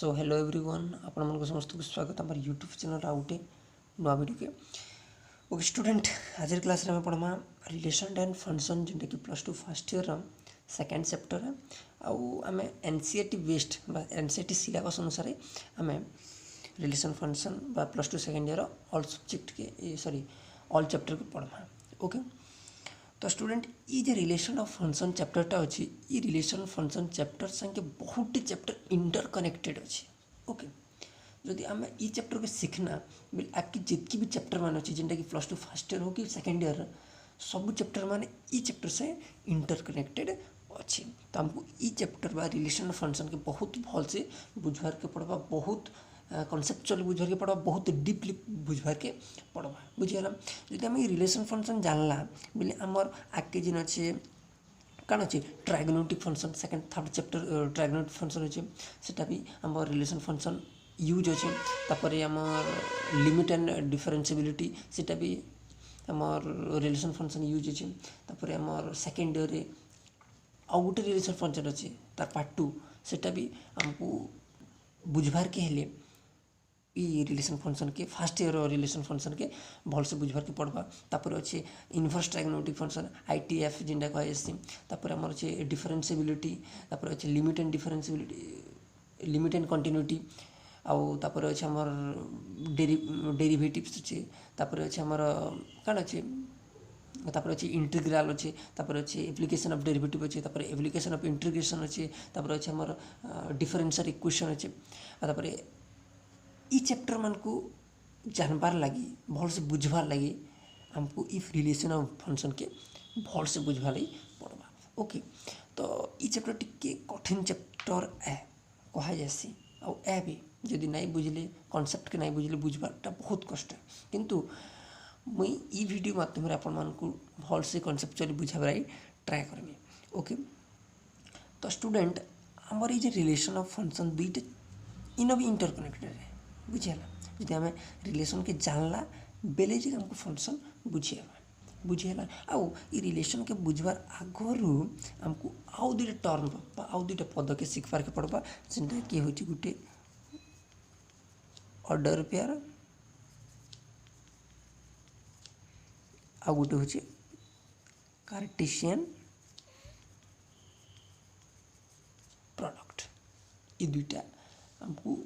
So hello everyone आपण मन समस्त को स्वागत आम यूट्यूब चैनल आउ गोटे नुआ वीडियो के ओके स्टूडेंट आज क्लास में पढ़मा रिलेशन एंड फंक्शन जोटा कि plus two first year second chapter आम एनसीईआरटी बेस्ड एनसीईआरटी सिलेबस अनुसार आम relation function plus two second year all subject के सॉरी ऑल चैप्टर को पढ़मा ओके। तो स्टूडेंट ये जो रिलेशन ऑफ फंक्शन चैप्टरटा अच्छी ये रिलेशन फंक्शन चैप्टर संगे बहुत चैप्टर इंटर कनेक्टेड अच्छी ओके। जदि आम ये चैप्टर को सीखना बोले आगे जितकी भी चैप्टर मान अच्छी जेनटा कि प्लस टू फर्स्ट ईयर हो कि सेकेंड ईयर सब चैप्टर मान ये चैप्टर से इंटर कनेक्टेड अच्छी। तो आमको ये चैप्टर बा रिलेशन फंक्शन के बहुत भल से बुझार के पड़वा बहुत कनसेप्चुअल बुझार के पड़वा बहुत डीपली बुझार के पड़वा बुझीगला। जदि आम रिलेशन फंक्शन जानला बोले आमर आगे जेन अच्छे कौन अच्छे trigonometric function second third chapter trigonometric function अच्छे सेटा भी आम रिलेशन फंक्शन यूज अच्छे। तापर आमर लिमिट एंड डिफरेंशिएबिलिटी सेटा भी आमर रिलेशन फंक्शन यूज अच्छे। तापर आमर सेकेंड ईयर आउ गोटे रिलेशन फंक्शन अच्छे तार पार्ट टू सेटा भी आमको बुझबार के हेले ई रिलेशन फंक्शन के फर्स्ट ईयर रिलेशन फंक्शन के भल से बुझबार के पड़वा। तापर अच्छे इनवर्स ट्रायगोनोमेट्रिक फंक्शन आईटीएफ जिनटा कहुसी। तापर आमर अच्छे डिफरेंशिएबिलिटी तापर अच्छे limit and differentiability limit and continuity आउ तापर अच्छे आमर डेरिवेटिव्स अच्छे। तापर अच्छे आमर कौन अच्छे तापर अच्छे इंटीग्रल अच्छे। तापर अच्छे एप्लिकेशन ऑफ डेरिवेटिव अच्छे। तापर एप्लिकेशन ऑफ इंटीग्रेशन अच्छे। तापर अच्छे आमर डिफरेंशियल इक्वेशन अच्छे। तापर ई चैप्टर मान को जानबार लगी भल से बुझबार लगी हमको इफ रिलेशन ऑफ फंक्शन के भल से बुझबार लगी पड़वा ओके। तो ई चैप्टर टिके कठिन चैप्टर ए कहा जासी आ ए भी जदि नहीं बुझले कॉन्सेप्ट के नहीं बुझले बुझबारटा बहुत कष्ट है। किंतु मुई ई वीडियो माध्यम आपण मान को भल से कॉन्सेप्चुअली बुझाबार ट्राए करमी ओके। तो स्टूडेंट आमर ये रिलेशन ऑफ फंक्शन दुईटा इन भी इंटरकनेक्टेड है बुझीगला। जदि आम रिलेशन के जानला बेले जे हमको फंक्शन बुझीगला आउ ये रिलेशन के बुझबार आगरू हमको आउ दुईटा टर्म आउ दुईटा पद के शिखबार के पड़वा जेनटा कि होची गोटे ऑर्डर पेयर आउ गोटे होची कार्टेशियन प्रोडक्ट। ये दुईटा हमको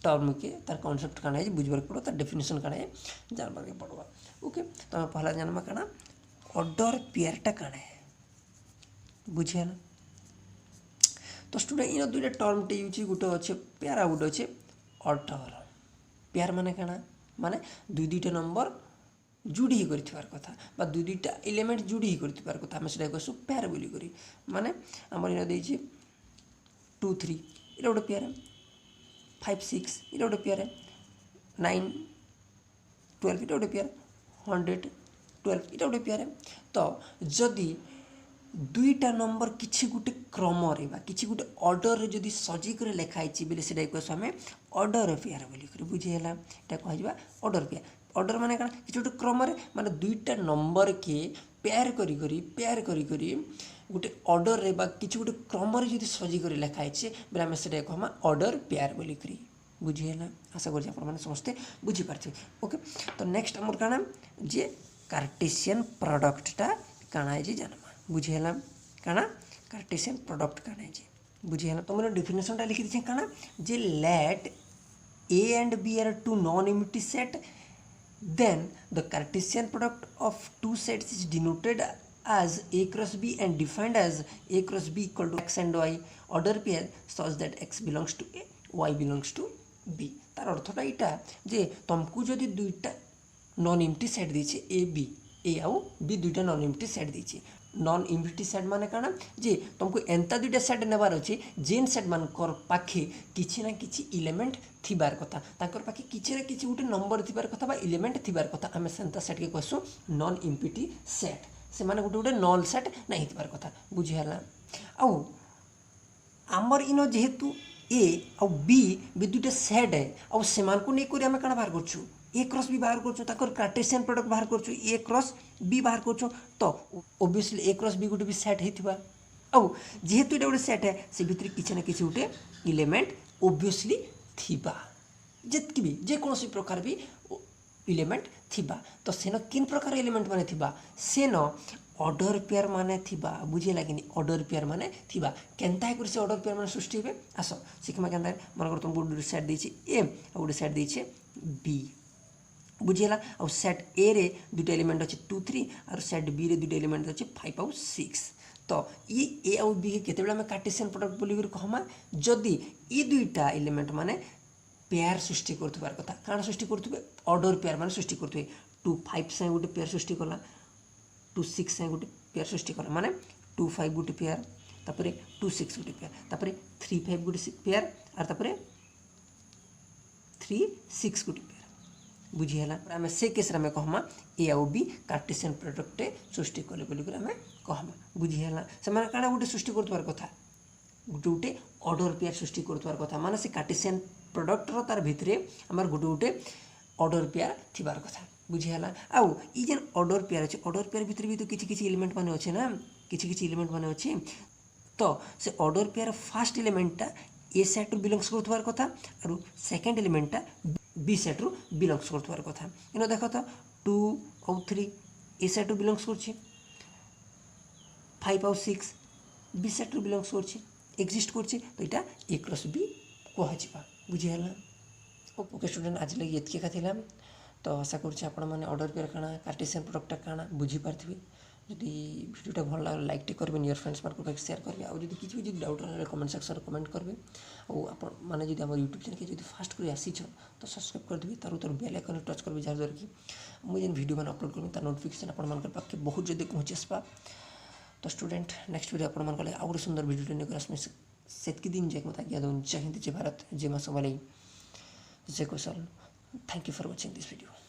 टर्म के तार कॉन्सेप्ट काना है बुझबार के पड़ो तार डेफिनेशन काना है जानबार के पड़वा ओके। तो आम पहला जानमा काना ऑर्डर पेयरटा काना है बुझीगला। तो स्टूडेंट इन दुईटा टर्म टे यूज गोटे अच्छे पेयर आ गोटे अच्छे ऑर्डर पेयर माने काना माने दुई दुईटा नंबर जोड़ी ही कर कथा बा दुई दुईटा एलिमेंट जोड़ी ही कर कथा आम से कहूँ पेयर बोली करी माने आमर इन देछि 2 3 इटा गोटे पेयर 5 6 इटा गोटे पेयर 9 12 इटा गोटे पेयर 100 12 इटा गोटे पेयर। तो जदि दुईटा नंबर किसी गोटे क्रम किसी गोटे ऑर्डर जदि सजिक लिखाई बोले से आम ऑर्डर पेयर बोलिक बुझीगला। यहाँ कह ऑर्डर पेयर ऑर्डर माने क्या किसी गोटे क्रम माने दुईटा नंबर के पेयर करी गोटे ऑर्डर रे बा किसी गोटे क्रम जदि सजिक लिखाई बोले आम से कहमा ऑर्डर पेयर बोलिक बुझीगला। आशा करी आप समस्ते बुझीपारे ओके। तो नेक्स्ट आमर काना जे कार्टेशियन प्रोडक्टटा काना है जानमा बुझीगला काना कार्टेशियन प्रोडक्ट काना है बुझीगला। तो मैंने डेफिनेशन लिखी दीजिए काना जे let A and B are two non empty set then the Cartesian product of two sets is denoted as A cross B and defined as A cross B equal to x and y order pair such that x belongs to A y belongs to B। तार अर्थटा यहाँ जे तुमको जदि दुईटा non empty set दीचे A आउ B दुईटा non empty set दीचे non empty set माने काना जे तुमको एंता दुईटा सेट नेबार अच्छे जेन सेट मानकर पाखे किछि ना किछि एलिमेंट थिबार कथा ताकर पाखे किछि ना किछि गोटे नंबर थिबार कथा बा एलिमेंट थिबार कथा आम सेंता सेट के कहसु नॉन एम्प्टी सेट से माने गोटे गोटे नल सेट नहीं थिबार कथा बुझीगला। आउ आमर इन जेहेतु ए आउ बी दुईटा सेट है आउ सेमान को नहीं करी आम काना बाहर करछु ए क्रॉस बी बाहर कर कार्टेशियन प्रोडक्ट बाहर कर ए क्रॉस बी बाहर कर तो ओबियसली ए क्रॉस बी गोटे भी सेट होता आउ जेहेतु ये गोटे सेट है से भितर किसी ना किसी गोटे इलेमेंट ओब्वियसली थिबा जितकी भी जेकोसी प्रकार भी इलेमेंट थिबा तो सेन किन प्रकार एलिमेंट माने थिबा सेन ऑर्डर पेयर माने थिबा बुझे लगे ऑर्डर पेयर माने थिबा केनता है से ऑर्डर पेयर माने सृष्टि हे आस शिखमा केनता मन कर तुम गोटे सेट देछि ए और गोटे सेट देछि बी बुझीगला और सेट ए रे दुटा एलिमेंट अच्छे 2 3 और सेट बी रे दुटा एलिमेंट अच्छे 5 और 6 तो ये ए आउ बी के केते आम कार्टेशियन प्रोडक्ट बोली कहमा जदि ये दुईटा एलिमेंट माने पेयर सृष्टि करथुबार कथा काण सृष्टि करथुबे ऑर्डर पेयर माने सृष्टि करथुबे 2 5 से गोटे पेयर सृष्टि कला 2 6 से गोटे पेयर सृष्टि कला माने 2 5 गोटे पेयर तापरे 2 6 गोटे पेयर तापरे 3 5 गोटे पेयर और तापरे 3 6 गोटे पेयर बुझीगला आम से केस आम कहमा ए आउ बी कार्टेशियन प्रोडक्ट सृष्टि कले बोली आम कहमा बुझीगला से काଣା गोटे सृष्टि करथुबार कथा गोटे गोटे ऑर्डर पेयर सृष्टि करथुबार कथा माने से कार्टेशियन प्रोडक्टर तार भितरे आमर गोटे गोटे ऑर्डर पेयर थिबार कथा बुझीगला आउ ई जेन ऑर्डर पेयर अच्छे ऑर्डर पेयर भितर भी तो किछि किछि एलिमेंट माने अच्छे ना किछि किछि एलिमेंट माने अच्छे तो से ऑर्डर पेयर फर्स्ट एलिमेंटटा ए सेट रु बिलोंग्स करथुबार कथा और सेकंड एलिमेंटटा बी सेट रु बिलोंग्स करथुबार कथा इन देख तो 2 और 3 ए सेट रु बिलोंग्स करछि 5 और 6 बी सेट रु बिलोंग्स करछि एक्जिस्ट करछि तो इटा ए क्रॉस बी कहजिबा बुझीगला ओके स्टूडेंट आज लगे एतके का थिला तो आशा करछि आपण माने ऑर्डर पेयर काना कार्टेशियन प्रोडक्ट काना बुझी पारथिबे जदि वीडियोटा भल लगे लाइक टे करबे नियर फ्रेंड्स मार्क पाक शेयर करबे आ जदि किछि भी डाउट रहले कमेंट सेक्शन में कमेंट करबे और आपण माने जदि हमर यूट्यूब चैनल के जदि फास्ट कर आसीछ तो सब्सक्राइब कर देबे तार बेल आइकन टच करबे जार द्वारा कि मुझे जेन वीडियो मैंने अपलोड करबे तार नोटिफिकेशन आपण मान पाखे बहुत जल्दी पहुँचेसबा तो स्टूडेंट नेक्स्ट वीडियो आपण मान आ गोटे सुंदर वीडियो लेकर आसमे सेतकी दिन जाए मत आज्ञा दूँ जय हिंद जय भारत जय माँ समलेई जय Koshal thank you for watching this video.